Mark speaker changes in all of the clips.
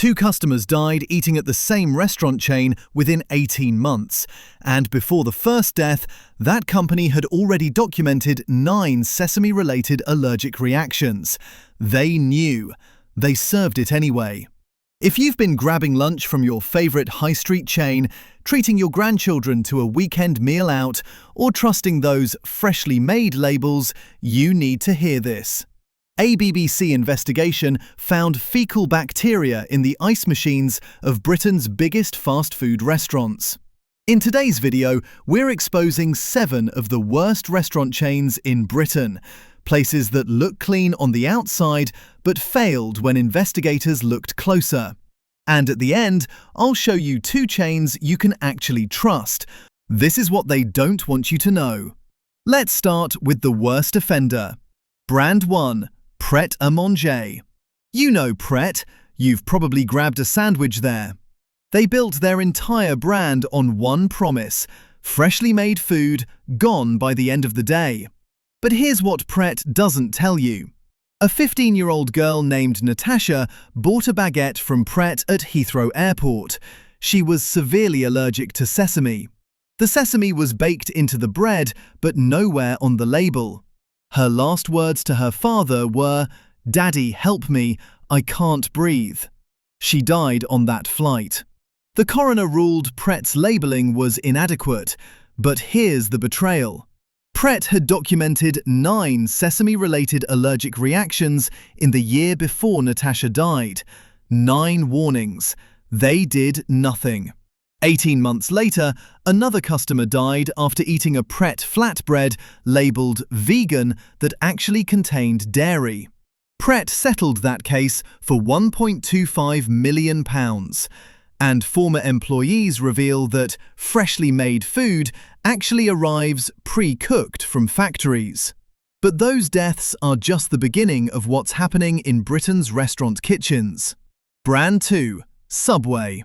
Speaker 1: Two customers died eating at the same restaurant chain within 18 months, and before the first death, that company had already documented 9 sesame-related allergic reactions. They knew. They served it anyway. If you've been grabbing lunch from your favorite high street chain, treating your grandchildren to a weekend meal out, or trusting those freshly made labels, you need to hear this. A BBC investigation found fecal bacteria in the ice machines of Britain's biggest fast food restaurants. In today's video, we're exposing 7 of the worst restaurant chains in Britain, places that look clean on the outside but failed when investigators looked closer. And at the end, I'll show you 2 chains you can actually trust. This is what they don't want you to know. Let's start with the worst offender. Brand 1. Pret a Manger. You know Pret, you've probably grabbed a sandwich there. They built their entire brand on one promise: freshly made food, gone by the end of the day. But here's what Pret doesn't tell you. A 15-year-old girl named Natasha bought a baguette from Pret at Heathrow Airport. She was severely allergic to sesame. The sesame was baked into the bread, but nowhere on the label. Her last words to her father were, "Daddy, help me, I can't breathe." She died on that flight. The coroner ruled Pret's labeling was inadequate, but here's the betrayal. Pret had documented 9 sesame-related allergic reactions in the year before Natasha died. 9 warnings. They did nothing. 18 months later, another customer died after eating a Pret flatbread labelled vegan that actually contained dairy. Pret settled that case for £1.25 million, and former employees reveal that freshly made food actually arrives pre-cooked from factories. But those deaths are just the beginning of what's happening in Britain's restaurant kitchens. Brand 2. Subway.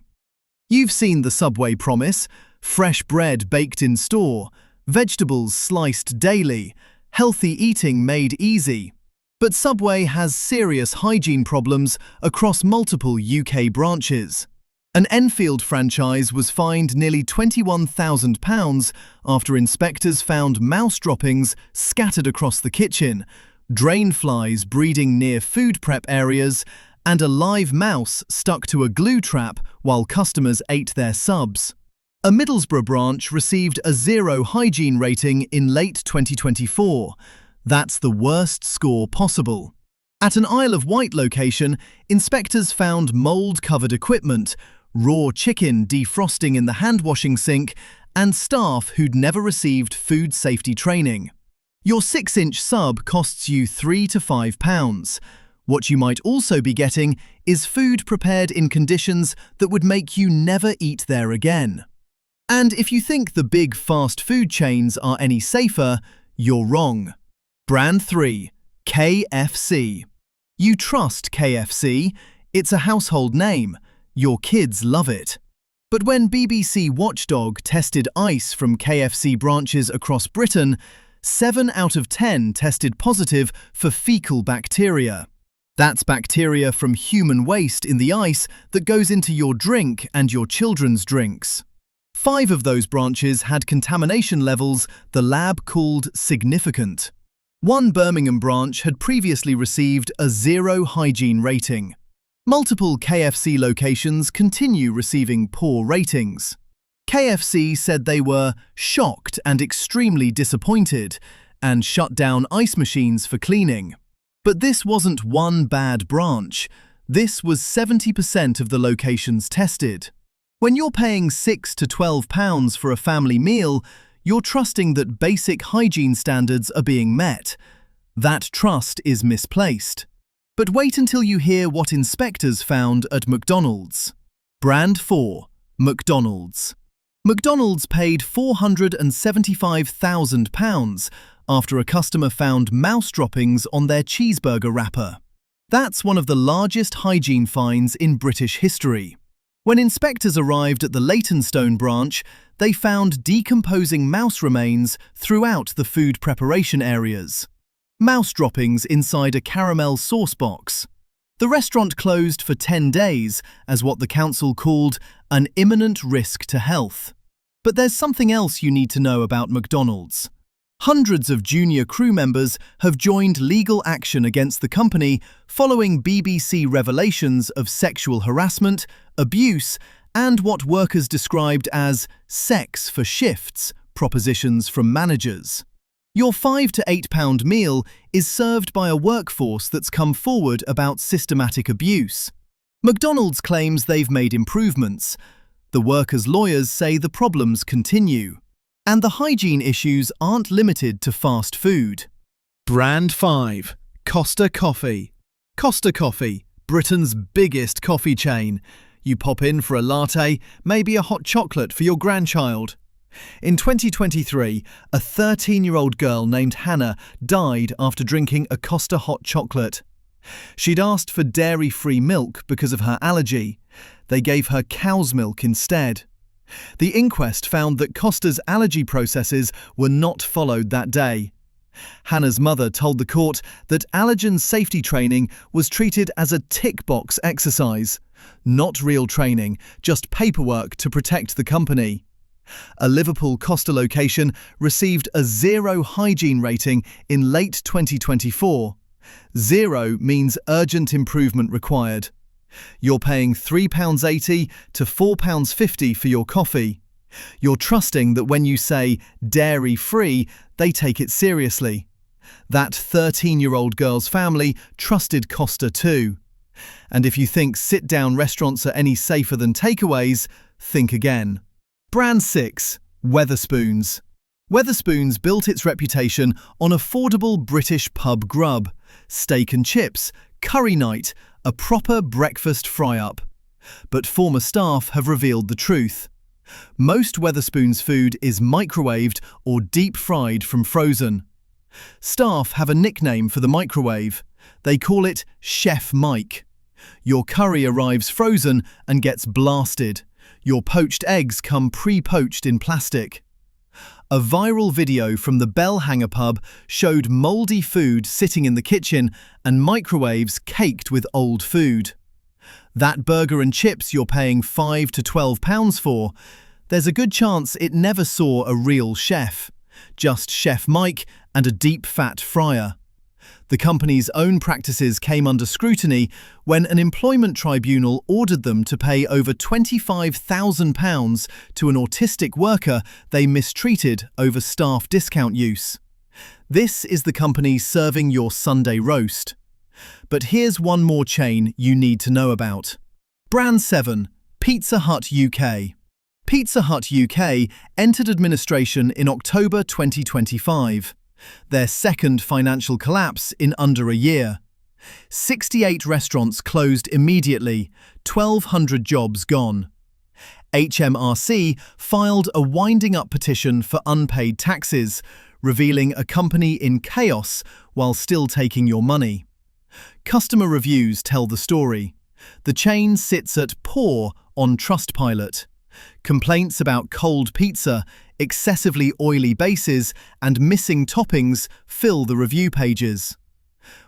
Speaker 1: You've seen the Subway promise: fresh bread baked in store, vegetables sliced daily, healthy eating made easy. But Subway has serious hygiene problems across multiple UK branches. An Enfield franchise was fined nearly £21,000 after inspectors found mouse droppings scattered across the kitchen, drain flies breeding near food prep areas, and a live mouse stuck to a glue trap while customers ate their subs. A Middlesbrough branch received a 0 hygiene rating in late 2024. That's the worst score possible. At an Isle of Wight location, inspectors found mold-covered equipment, raw chicken defrosting in the hand-washing sink, and staff who'd never received food safety training. Your 6-inch sub costs you £3 to £5. What you might also be getting is food prepared in conditions that would make you never eat there again. And if you think the big fast food chains are any safer, you're wrong. Brand 3. KFC. You trust KFC. It's a household name. Your kids love it. But when BBC Watchdog tested ice from KFC branches across Britain, 7 out of 10 tested positive for fecal bacteria. That's bacteria from human waste in the ice that goes into your drink and your children's drinks. 5 of those branches had contamination levels the lab called significant. One Birmingham branch had previously received a 0 hygiene rating. Multiple KFC locations continue receiving poor ratings. KFC said they were shocked and extremely disappointed and shut down ice machines for cleaning. But this wasn't one bad branch. This was 70% of the locations tested. When you're paying £6 to £12 for a family meal, you're trusting that basic hygiene standards are being met. That trust is misplaced. But wait until you hear what inspectors found at McDonald's. Brand 4. McDonald's. McDonald's paid £475,000 after a customer found mouse droppings on their cheeseburger wrapper. That's one of the largest hygiene fines in British history. When inspectors arrived at the Leytonstone branch, they found decomposing mouse remains throughout the food preparation areas. Mouse droppings inside a caramel sauce box. The restaurant closed for 10 days as what the council called an imminent risk to health. But there's something else you need to know about McDonald's. Hundreds of junior crew members have joined legal action against the company following BBC revelations of sexual harassment, abuse, and what workers described as sex for shifts propositions from managers. Your £5 to £8 meal is served by a workforce that's come forward about systematic abuse. McDonald's claims they've made improvements. The workers' lawyers say the problems continue. And the hygiene issues aren't limited to fast food. Brand 5. Costa Coffee. Costa Coffee, Britain's biggest coffee chain. You pop in for a latte, maybe a hot chocolate for your grandchild. In 2023, a 13-year-old girl named Hannah died after drinking a Costa hot chocolate. She'd asked for dairy-free milk because of her allergy. They gave her cow's milk instead. The inquest found that Costa's allergy processes were not followed that day. Hannah's mother told the court that allergen safety training was treated as a tick-box exercise, not real training, just paperwork to protect the company. A Liverpool Costa location received a 0 hygiene rating in late 2024. 0 means urgent improvement required. You're paying £3.80 to £4.50 for your coffee. You're trusting that when you say dairy-free, they take it seriously. That 13-year-old girl's family trusted Costa too. And if you think sit-down restaurants are any safer than takeaways, think again. Brand 6. Weatherspoons. Weatherspoons built its reputation on affordable British pub grub, steak and chips, curry night, a proper breakfast fry-up. But former staff have revealed the truth. Most Weatherspoons food is microwaved or deep-fried from frozen. Staff have a nickname for the microwave. They call it Chef Mike. Your curry arrives frozen and gets blasted. Your poached eggs come pre-poached in plastic. A viral video from the Bell Hanger pub showed mouldy food sitting in the kitchen and microwaves caked with old food. That burger and chips you're paying £5 to £12 for, there's a good chance it never saw a real chef, just Chef Mike and a deep fat fryer. The company's own practices came under scrutiny when an employment tribunal ordered them to pay over £25,000 to an autistic worker they mistreated over staff discount use. This is the company serving your Sunday roast. But here's one more chain you need to know about. Brand 7. Pizza Hut UK. Pizza Hut UK entered administration in October 2025. Their second financial collapse in under a year. 68 restaurants closed immediately, 1,200 jobs gone. HMRC filed a winding-up petition for unpaid taxes, revealing a company in chaos while still taking your money. Customer reviews tell the story. The chain sits at poor on Trustpilot. Complaints about cold pizza, excessively oily bases, and missing toppings fill the review pages.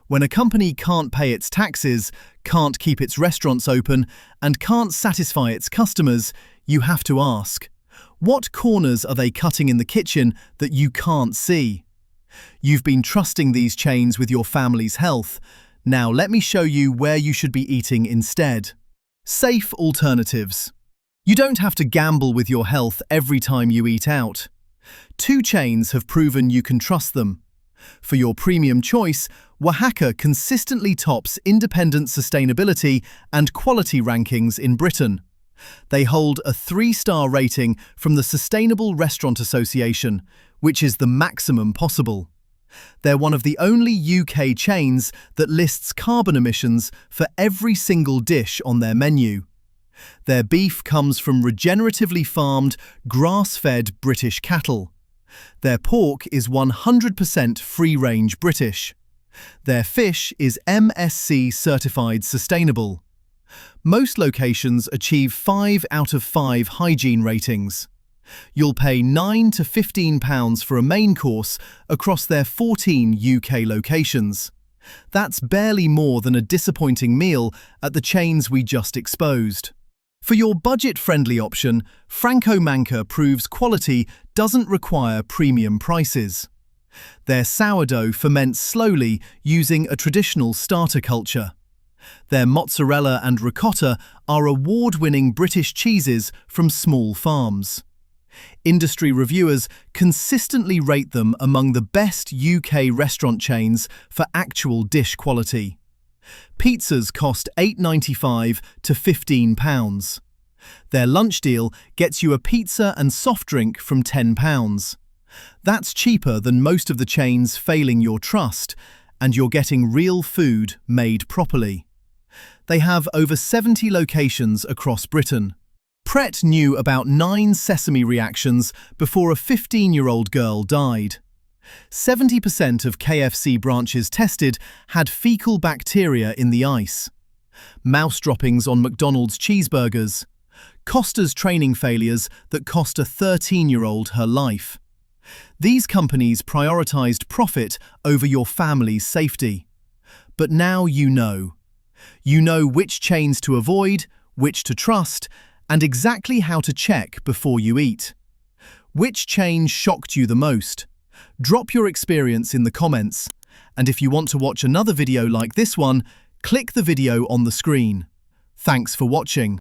Speaker 1: When a company can't pay its taxes, can't keep its restaurants open, and can't satisfy its customers, you have to ask, what corners are they cutting in the kitchen that you can't see? You've been trusting these chains with your family's health. Now let me show you where you should be eating instead. Safe alternatives. You don't have to gamble with your health every time you eat out. 2 chains have proven you can trust them. For your premium choice, Oaxaca consistently tops independent sustainability and quality rankings in Britain. They hold a 3-star rating from the Sustainable Restaurant Association, which is the maximum possible. They're one of the only UK chains that lists carbon emissions for every single dish on their menu. Their beef comes from regeneratively farmed, grass-fed British cattle. Their pork is 100% free-range British. Their fish is MSC certified sustainable. Most locations achieve 5 out of 5 hygiene ratings. You'll pay £9 to £15 for a main course across their 14 UK locations. That's barely more than a disappointing meal at the chains we just exposed. For your budget-friendly option, Franco Manca proves quality doesn't require premium prices. Their sourdough ferments slowly using a traditional starter culture. Their mozzarella and ricotta are award-winning British cheeses from small farms. Industry reviewers consistently rate them among the best UK restaurant chains for actual dish quality. Pizzas cost £8.95 to £15. Their lunch deal gets you a pizza and soft drink from £10. That's cheaper than most of the chains failing your trust, and you're getting real food made properly. They have over 70 locations across Britain. Pret knew about 9 sesame reactions before a 15-year-old girl died. 70% of KFC branches tested had fecal bacteria in the ice. Mouse droppings on McDonald's cheeseburgers. Costa's training failures that cost a 13-year-old her life. These companies prioritized profit over your family's safety. But now you know. You know which chains to avoid, which to trust, and exactly how to check before you eat. Which chain shocked you the most? Drop your experience in the comments, and if you want to watch another video like this one, click the video on the screen. Thanks for watching.